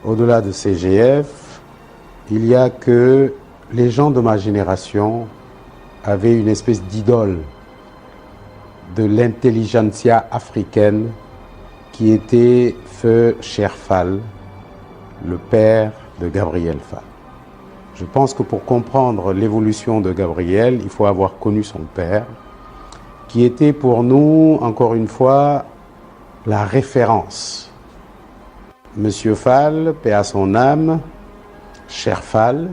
au-delà de CGF, il y a que les gens de ma génération avaient une espèce d'idole de l'intelligentsia africaine qui était Feu Cher Fall, le père de Gabriel Fall. Je pense que pour comprendre l'évolution de Gabriel, il faut avoir connu son père, qui était pour nous, encore une fois, la référence. Monsieur Fall, paix à son âme, Cher Fall,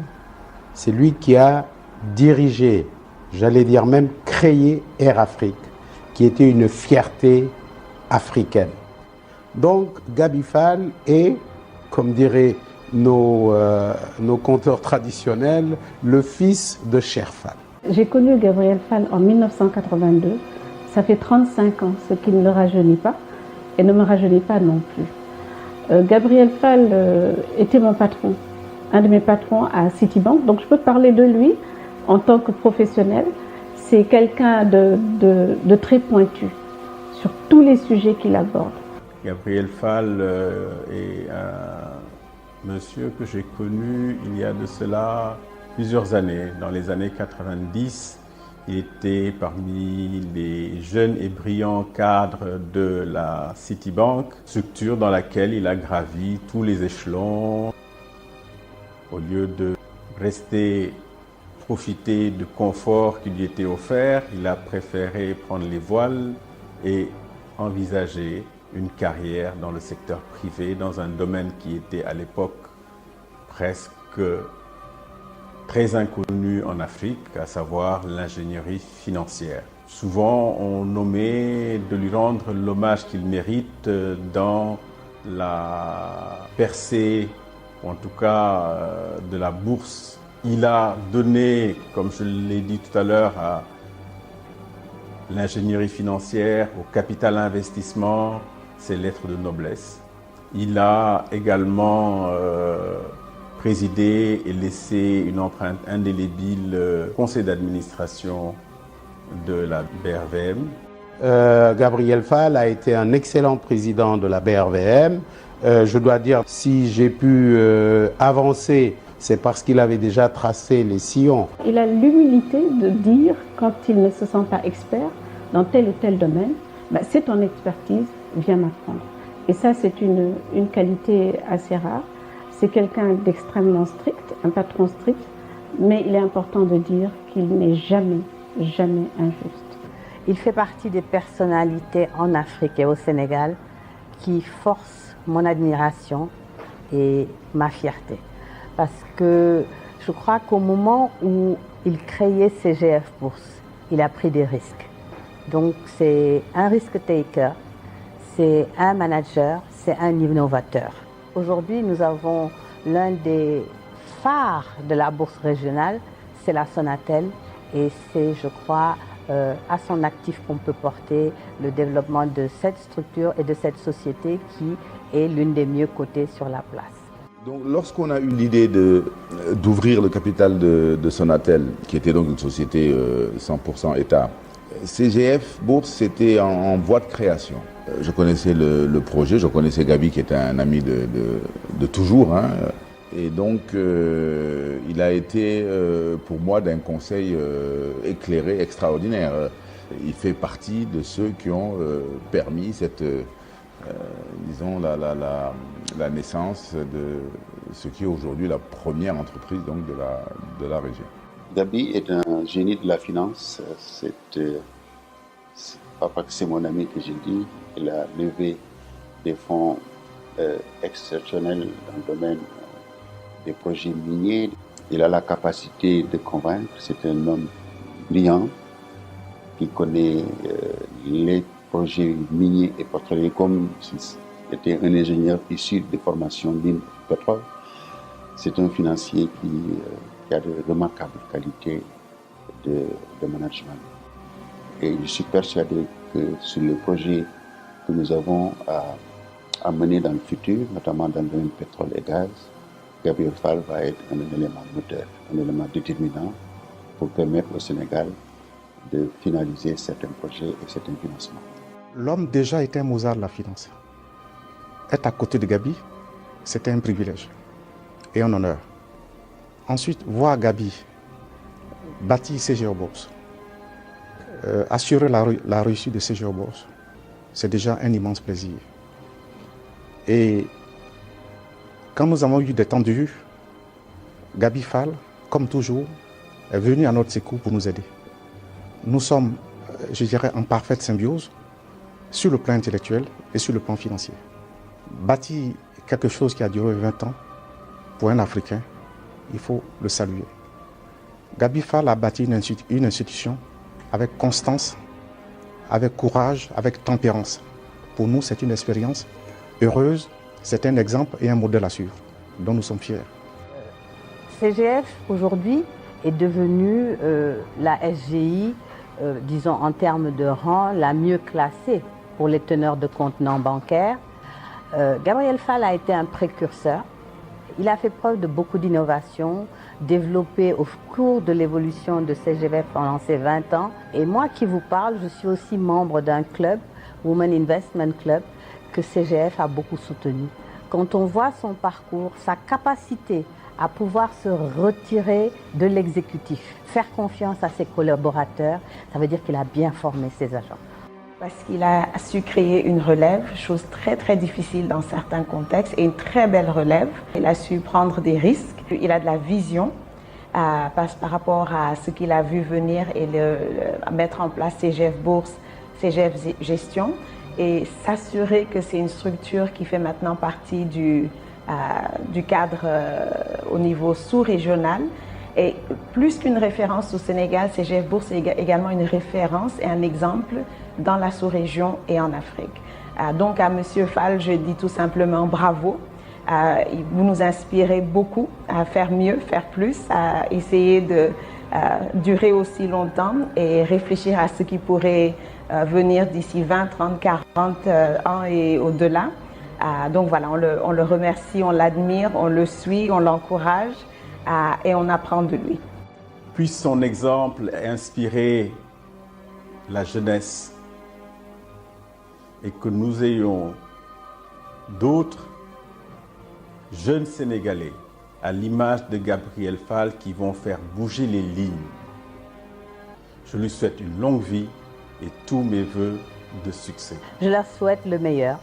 c'est lui qui a dirigé, j'allais dire même créé Air Afrique, qui était une fierté africaine. Donc Gabi Fall est, comme diraient nos conteurs traditionnels, le fils de Cher Fall. J'ai connu Gabriel Fall en 1982. Ça fait 35 ans, ce qui ne le rajeunit pas et ne me rajeunit pas non plus. Gabriel Fall était mon patron, un de mes patrons à Citibank, donc je peux parler de lui en tant que professionnel. C'est quelqu'un de très pointu sur tous les sujets qu'il aborde. Gabriel Fall est un monsieur que j'ai connu il y a de cela plusieurs années. Dans les années 90, il était parmi les jeunes et brillants cadres de la Citibank, structure dans laquelle il a gravi tous les échelons. Au lieu de rester profiter du confort qui lui était offert, il a préféré prendre les voiles et envisager une carrière dans le secteur privé, dans un domaine qui était à l'époque presque très inconnu en Afrique, à savoir l'ingénierie financière. Souvent, on nommait de lui rendre l'hommage qu'il mérite dans la percée, ou en tout cas de la bourse. Il a donné, comme je l'ai dit tout à l'heure, à l'ingénierie financière, au capital investissement, ses lettres de noblesse. Il a également présidé et laissé une empreinte indélébile au conseil d'administration de la BRVM. Gabriel Fall a été un excellent président de la BRVM. Je dois dire, si j'ai pu avancer, c'est parce qu'il avait déjà tracé les sillons. Il a l'humilité de dire, quand il ne se sent pas expert dans tel ou tel domaine, c'est ton expertise, viens m'apprendre. Et ça, c'est une qualité assez rare. C'est quelqu'un d'extrêmement strict, un patron strict, mais il est important de dire qu'il n'est jamais, jamais injuste. Il fait partie des personnalités en Afrique et au Sénégal qui forcent mon admiration et ma fierté. Parce que je crois qu'au moment où il créait CGF Bourse, il a pris des risques. Donc c'est un risk taker, c'est un manager, c'est un innovateur. Aujourd'hui, nous avons l'un des phares de la bourse régionale, c'est la Sonatel, et c'est, je crois, à son actif qu'on peut porter le développement de cette structure et de cette société qui est l'une des mieux cotées sur la place. Donc, lorsqu'on a eu l'idée d'ouvrir le capital de Sonatel, qui était donc une société 100% État, CGF Bourse, c'était en voie de création. Je connaissais le projet, je connaissais Gabi qui était un ami de toujours. Hein, et donc, il a été pour moi d'un conseil éclairé, extraordinaire. Il fait partie de ceux qui ont permis cette, disons, la naissance de ce qui est aujourd'hui la première entreprise donc, de la région. Gabi est un génie de la finance. C'est pas parce que c'est mon ami que j'ai dit. Il a levé des fonds exceptionnels dans le domaine des projets miniers. Il a la capacité de convaincre. C'est un homme brillant qui connaît les projets miniers et pétroliers comme s'il était un ingénieur issu de formation mine pétrole. C'est un financier qui a de remarquables qualités de management. Et je suis persuadé que sur les projets que nous avons à mener dans le futur, notamment dans le domaine pétrole et gaz, Gabriel Fall va être un élément moteur, un élément déterminant pour permettre au Sénégal de finaliser certains projets et certains financements. L'homme déjà était un Mozart de la finance. Être à côté de Gabi, c'était un privilège et un honneur. Ensuite, voir Gabi bâtir CGF Bourse, assurer la réussite de CGF Bourse, c'est déjà un immense plaisir. Et quand nous avons eu des tendus, Gabi Fall, comme toujours, est venue à notre secours pour nous aider. Nous sommes, je dirais, en parfaite symbiose sur le plan intellectuel et sur le plan financier. Bâtir quelque chose qui a duré 20 ans, pour un Africain, il faut le saluer. Gabi Fall a bâti une institution avec constance, avec courage, avec tempérance. Pour nous, c'est une expérience heureuse, c'est un exemple et un modèle à suivre, dont nous sommes fiers. CGF, aujourd'hui, est devenue la SGI, disons en termes de rang, la mieux classée pour les teneurs de contenants bancaires. Gabriel Fall a été un précurseur. Il a fait preuve de beaucoup d'innovation, développé au cours de l'évolution de CGF pendant ces 20 ans. Et moi qui vous parle, je suis aussi membre d'un club, Women Investment Club, que CGF a beaucoup soutenu. Quand on voit son parcours, sa capacité à pouvoir se retirer de l'exécutif, faire confiance à ses collaborateurs, ça veut dire qu'il a bien formé ses agents. Parce qu'il a su créer une relève, chose très très difficile dans certains contextes, et une très belle relève. Il a su prendre des risques, il a de la vision par rapport à ce qu'il a vu venir et mettre en place CGF Bourse, CGF Gestion, et s'assurer que c'est une structure qui fait maintenant partie du cadre au niveau sous-régional. Et plus qu'une référence au Sénégal, CGF Bourse est également une référence et un exemple dans la sous-région et en Afrique. Donc à M. Fall, je dis tout simplement bravo. Vous nous inspirez beaucoup à faire mieux, faire plus, à essayer de durer aussi longtemps et réfléchir à ce qui pourrait venir d'ici 20, 30, 40 ans et au-delà. Donc voilà, on le remercie, on l'admire, on le suit, on l'encourage et on apprend de lui. Puisse son exemple inspirer la jeunesse et que nous ayons d'autres jeunes Sénégalais à l'image de Gabriel Fall qui vont faire bouger les lignes. Je lui souhaite une longue vie et tous mes vœux de succès. Je leur souhaite le meilleur,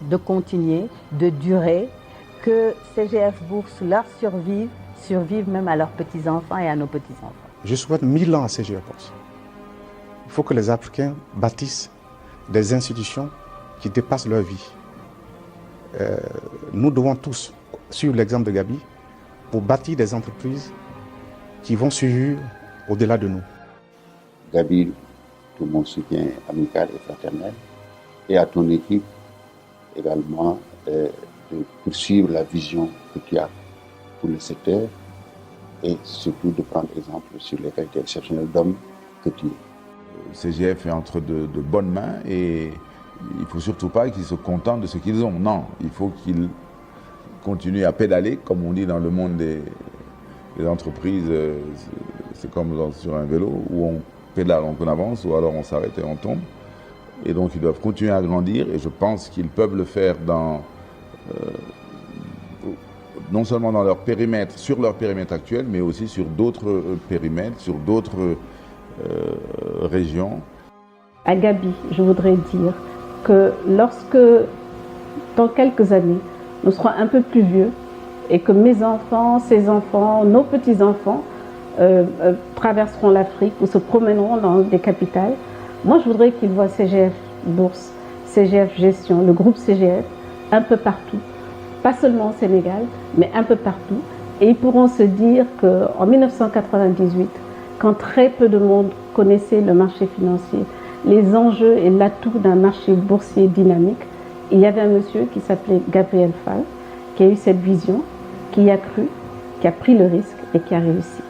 de continuer, de durer, que CGF Bourse leur survive même à leurs petits-enfants et à nos petits-enfants. Je souhaite 1000 ans à CGF Bourse. Il faut que les Africains bâtissent des institutions qui dépassent leur vie. Nous devons tous suivre l'exemple de Gabi pour bâtir des entreprises qui vont survivre au-delà de nous. Gabi, tout mon soutien amical et fraternel, et à ton équipe également de poursuivre la vision que tu as pour le secteur et surtout de prendre exemple sur les qualités exceptionnelles d'homme que tu es. CGF est entre de bonnes mains et il ne faut surtout pas qu'ils se contentent de ce qu'ils ont. Non, il faut qu'ils continuent à pédaler, comme on dit dans le monde des entreprises. C'est comme sur un vélo où on pédale, on avance, ou alors on s'arrête et on tombe. Et donc ils doivent continuer à grandir et je pense qu'ils peuvent le faire non seulement dans leur périmètre, sur leur périmètre actuel, mais aussi sur d'autres périmètres, sur d'autres régions. À Gabi, je voudrais dire que lorsque, dans quelques années, nous serons un peu plus vieux et que mes enfants, ses enfants, nos petits-enfants traverseront l'Afrique ou se promèneront dans des capitales, moi je voudrais qu'ils voient CGF Bourse, CGF Gestion, le groupe CGF, un peu partout. Pas seulement au Sénégal, mais un peu partout. Et ils pourront se dire qu'en 1998, quand très peu de monde connaissait le marché financier, les enjeux et l'atout d'un marché boursier dynamique, il y avait un monsieur qui s'appelait Gabriel Fall, qui a eu cette vision, qui y a cru, qui a pris le risque et qui a réussi.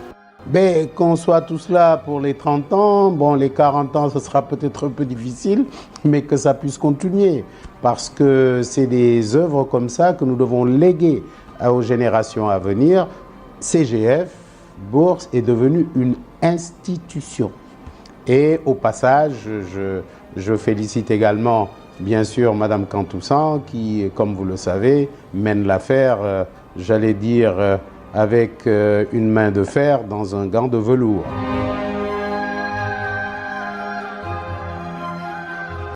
Ben, qu'on soit tous là pour les 30 ans, bon, les 40 ans, ce sera peut-être un peu difficile, mais que ça puisse continuer. Parce que c'est des œuvres comme ça que nous devons léguer aux générations à venir. CGF Bourse est devenue une institution. Et au passage, je félicite également bien sûr Madame Cantoussan qui, comme vous le savez, mène l'affaire, j'allais dire, avec une main de fer dans un gant de velours.